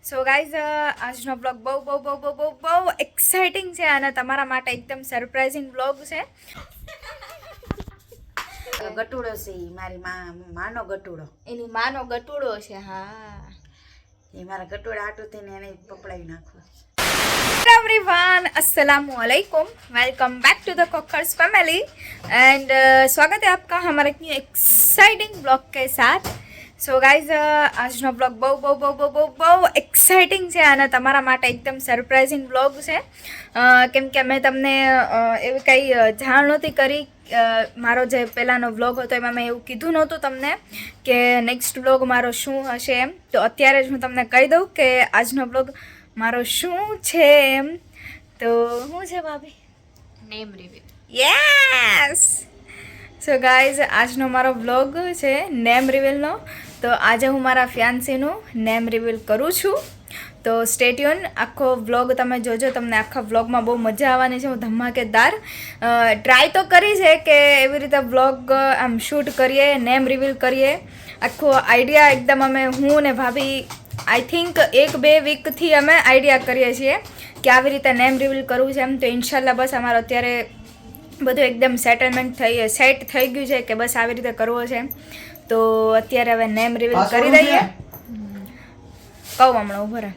So guys આજનો blog બહુ exciting છે અને તમારા માટે એકદમ સરપ્રાઇઝિંગ બ્લોગ છે. ગટુડો છે ઈ મારી માનો ગટુડો. એની માનો ગટુડો છે. હા, એ મારા ગટુડા આટું થઈને એને પપડાવી નાખવું. Hello everyone, अस्सलामु अलैकुम, welcome back to the Cockers family and स्वागत है आपका हमारे एक न्यू एक्साइटिंग ब्लॉग के साथ. સો ગાઈઝ આજનો બ્લોગ બહુ એક્સાઇટિંગ છે અને તમારા માટે એકદમ સરપ્રાઇઝિંગ બ્લોગ છે. કેમ કે મેં તમને એવી કંઈ જાણ નહોતી કરી. મારો જે પહેલાંનો બ્લોગ હતો એમાં મેં એવું કીધું નહોતું તમને કે નેક્સ્ટ બ્લોગ મારો શું હશે એમ. તો અત્યારે જ હું તમને કહી દઉં કે આજનો બ્લોગ મારો શું છે એમ. તો શું છે ભાભી? Name reveal. Yes. So guys આજનો મારો બ્લોગ છે નેમ રિવીલનો. તો આજે હું મારા ફિયાન્સીનું નેમ રિવીલ કરું છું. તો સ્ટે ટ્યુન, આખો વ્લોગ તમે જોજો. તમને આખા વ્લોગમાં બહુ મજા આવવાની છે. હું ધમાકેદાર ટ્રાય તો કરી છે કે એવી રીતે વ્લોગ આમ શૂટ કરીએ, નેમ રિવીલ કરીએ. આખો આઈડિયા એકદમ અમે હું ને ભાભી આઈ થિંક 1-2 વીકથી અમે આઈડિયા કરીએ છીએ કે આવી રીતે નેમ રિવીલ કરવું છે એમ. તો ઇન્શાલ્લાહ બસ અમારો અત્યારે બધું એકદમ સેટ થઈ ગયું છે કે બસ આવી રીતે કરવો છે. તો અત્યારે હવે નેમ રિવીલ કરી દઈએ. કહું હમણાં ઉભો રહે.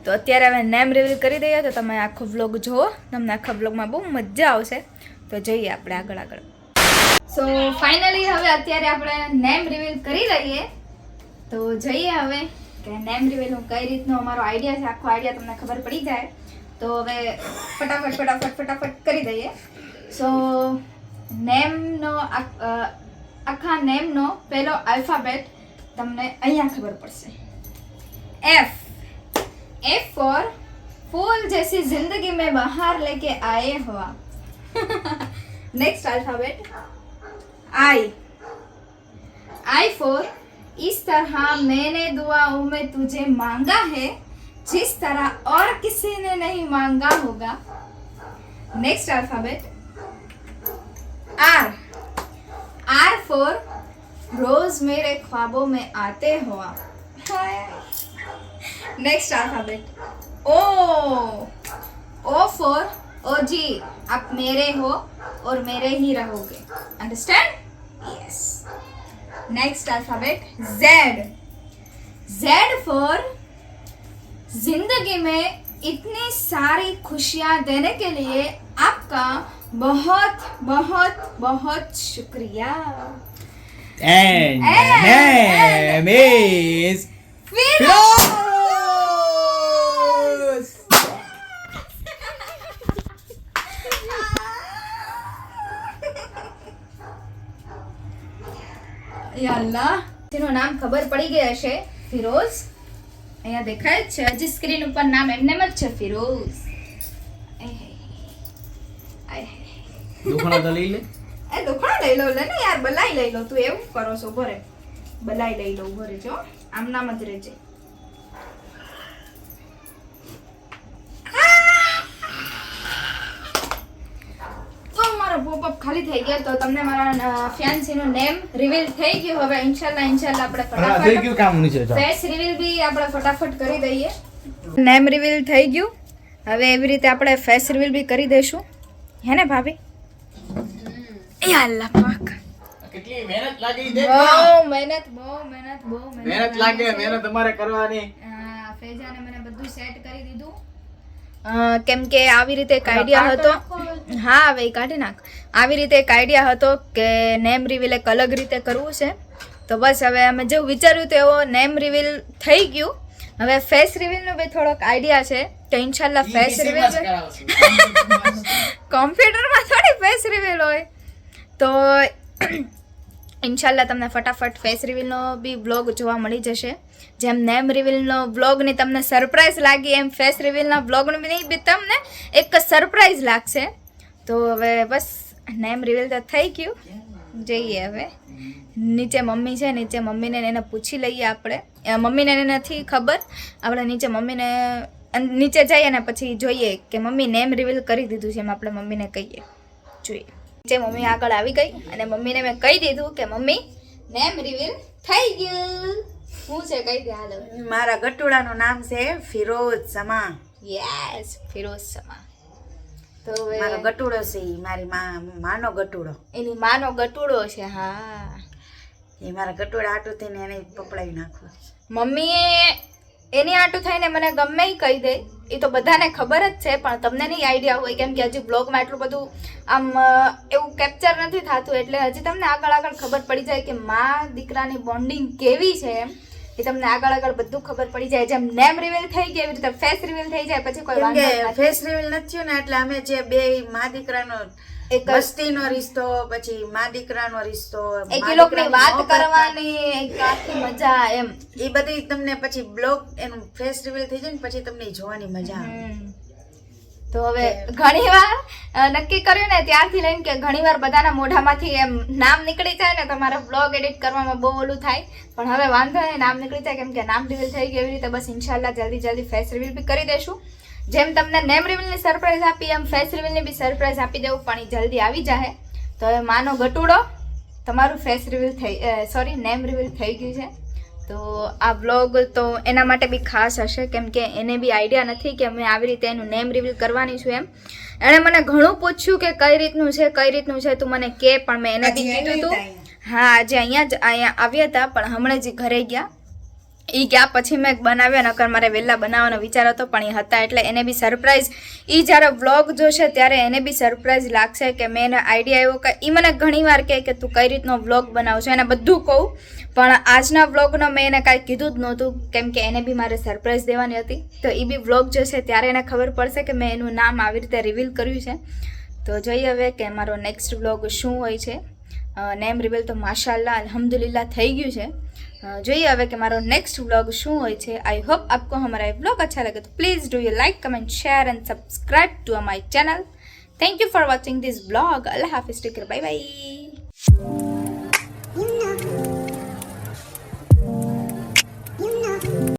તો અત્યારે હવે નેમ રિવીલ કરી દઈએ. તો તમે આખો વ્લોગ જુઓ, તમને આખા વ્લોગમાં બહુ મજા આવશે. તો જોઈએ આપણે આગળ. સો ફાઇનલી હવે અત્યારે આપણે નેમ રિવીલ કરી લઈએ. તો જોઈએ હવે કે નેમ રિવીલનું કઈ રીતનો અમારો આઈડિયા છે. આખો આઈડિયા તમને ખબર પડી જાય. તો હવે ફટાફટ કરી દઈએ. સો નેમનો આખા નેમનો પહેલો આલ્ફાબેટ તમને અહીંયા ખબર પડશે. एफ फॉर फूल जैसी जिंदगी में बाहर लेके आए हो आप. नेक्स्ट अल्फाबेट आई फॉर इस तरह मैंने दुआओं में तुझे मांगा है जिस तरह और किसी ने नहीं मांगा होगा. नेक्स्ट अल्फाबेट आर फॉर रोज मेरे ख्वाबों में आते हो आप. नेक्स्ट अल्फाबेट ओ फॉर ओजी, आप मेरे हो और मेरे ही रहोगे. Understand? Yes. Next alphabet Z for जिंदगी में इतनी सारी खुशियां देने के लिए आपका बहुत शुक्रिया. And name is Firoz. યા અલ્લાહ, તેનું નામ ખબર પડી ગઈ હશે. ફિરોઝ અહીંયા દેખાય જ છે. હજી સ્ક્રીન ઉપર નામ એમનેમ જ છે, ફિરોઝ. દુખણા તો લઈ લે. એ દુખણા લઈ લો લે ને યાર, બલાઈ લઈ લો. તું એવું કરો છો? ભરે બલાઈ લઈ લો. ભરે જો આમ નામ જ રહેજે. તો મારો પોપઅપ ખાલી થઈ ગયો. તો તમને મારા ફિયાન્સીનું નેમ રિવીલ થઈ ગયું. હવે ઇન્શાલ્લાહ આપણે થઈ ફટાફટ ગયું કામ ની છે. ફેસ રિવીલ બી આપણે ફટાફટ કરી દઈએ. નેમ રિવીલ થઈ ગયું. હવે એવી રીતે આપણે ફેસ રિવીલ બી કરી દઈશું. હે ને ભાભી? યા અલ્લાહ પાક, કેટલી મહેનત લાગી દે. બહુ મહેનત લાગે. મહેનત તમારે કરવાની. ફેજાને મને બધું સેટ કરી દીધું. કેમ કે આવી રીતે એક આઈડિયા હતો. હા, હવે એ કાઢી નાખ. આવી રીતે એક આઈડિયા હતો કે નેમ રિવીલ એક અલગ રીતે કરવું છે. તો બસ હવે અમે જેવું વિચાર્યું તો એવો નેમ રિવીલ થઈ ગયું. હવે ફેસ રિવીલનો બી થોડોક આઈડિયા છે. તો ઇન્શાલ્લાહ ફેસ રિવીલ કોમ્પ્યુટરમાં થોડી ફેસ રિવીલ હોય. તો ઇન્શાલ્લાહ તમને ફટાફટ ફેસ રિવીલનો બી બ્લોગ જોવા મળી જશે. જેમ નેમ રિવીલનો બ્લોગની તમને સરપ્રાઈઝ લાગી એમ ફેસ રિવીલના બ્લોગની બી તમને એક સરપ્રાઈઝ લાગશે. તો હવે બસ નેમ રિવીલ તો થઈ ગયું. જઈએ હવે નીચે મમ્મી છે. નીચે મમ્મીને એને પૂછી લઈએ આપણે. મમ્મીને નથી ખબર. આપણે નીચે મમ્મીને નીચે જઈએ ને પછી જોઈએ કે મમ્મી નેમ રિવીલ કરી દીધું છે એમ આપણે મમ્મીને કહીએ. જોઈએ. જે મમ્મી આગળ આવી ગઈ અને મમ્મીને મેં કહી દીધું કે મમ્મી નેમ રિવીલ થઈ ગયું. શું છે કઈ દે હાલો. મારા ગટુડાનું નામ છે ફિરોઝ સમા. યસ, ફિરોઝ સમા. તો હવે મારો ગટુડો છે ઈ, મારી માનો ગટુડો. એની માનો ગટુડો છે. હા, એ મારા ગટુડા આટું થઈને એને પપડાવી નાખું. મમ્મીએ એની આટું થઈને મને ગમે ઈ કહી દે, એ તો બધાને ખબર જ છે, પણ તમને નહીં આઈડિયા હોય કેમ કે હજી બ્લોગમાં એટલું બધું આમ એવું કેપ્ચર નથી થતું, એટલે હજી તમને આગળ ખબર પડી જાય કે માં દીકરાની બોન્ડિંગ કેવી છે એમ. એ તમને આગળ બધું ખબર પડી જાય. જેમ નેમ રિવીલ થઈ ગઈ એવી રીતે ફેસ રિવીલ થઈ જાય પછી કોઈ કેમ વાંધો કે નથી. ફેસ રિવીલ નથી થયું ને એટલે અમે જે બે મા દીકરાનો એક જ મસ્તીનો રિશ્તો, પછી મા દીકરાનો રિશ્તો, એક મા એ લોકોની દીકરાની વાત મોહબ્બત, કરવાની એક આખી મજા એમ. એ બધી તમને પછી બ્લોગ એનું ફેસ રિવીલ થઈ જાય ને પછી તમને ઈ જોવાની મજા આવે. તો હવે ઘણીવાર નક્કી કર્યું ને ત્યારથી લઈને કે ઘણીવાર બધાના મોઢામાંથી એમ નામ નીકળી જાય ને તમારા બ્લોગ એડિટ કરવામાં બહુ ઓલું થાય, પણ હવે વાંધો નહીં, નામ નીકળી જાય કેમ કે નામ રિવીલ થઈ ગયું. એવી રીતે બસ ઇન્શાલ્લાહ જલ્દી ફેસ રિવીલ બી કરી દેશું. જેમ તમને નેમ રિવીલની સરપ્રાઈઝ આપી એમ ફેસ રિવીલની બી સરપ્રાઈઝ આપી દેવું, પણ એ જલ્દી આવી જાય. તો હવે માનો ગટુડો તમારું ફેસ રિવીલ નેમ રિવીલ થઈ ગયું છે. તો આ બ્લોગ તો એના માટે બી ખાસ હશે કેમ કે એને બી આઈડિયા નથી કે અમે આવી રીતે એનું નેમ રિવીલ કરવાની છું એમ. એણે મને ઘણું પૂછ્યું કે કઈ રીતનું છે તું મને કે, પણ મેં એને બી કીધું હતું. હા, આજે અહીંયા આવ્યા હતા, પણ હમણાં જ ઘરે ગયા. એ ગયા પછી મેં બનાવ્યા, નકર મારે વહેલા બનાવવાનો વિચાર હતો પણ એ હતા એટલે એને બી સરપ્રાઈઝ, એ જ્યારે વ્લોગ જોશે ત્યારે એને બી સરપ્રાઈઝ લાગશે કે મેં એને આઈડિયા આવ્યો કે એ મને ઘણીવાર કહે કે તું કઈ રીતનો વ્લોગ બનાવશો, એને બધું કહું, પણ આજના વ્લોગનો મેં એને કાંઈ કીધું જ નહોતું કેમ કે એને બી મારે સરપ્રાઈઝ દેવાની હતી. તો એ બી વ્લોગ જોશે ત્યારે એને ખબર પડશે કે મેં એનું નામ આવી રીતે રિવીલ કર્યું છે. તો જોઈએ હવે કે મારો નેક્સ્ટ વ્લોગ શું હોય છે. નેમ રિવીલ તો માશાલ્લાહ અલ્હમ્દુલિલ્લાહ થઈ ગયું છે. જોઈએ હવે કે મારો નેક્स्ट व्लॉग શું હોય છે. आई होप आपको हमारा ये व्लॉग अच्छा लगे तो please do you like comment share and subscribe to my channel. Thank you for watching this vlog. अल्लाह हाफिज़. Take care. Bye bye.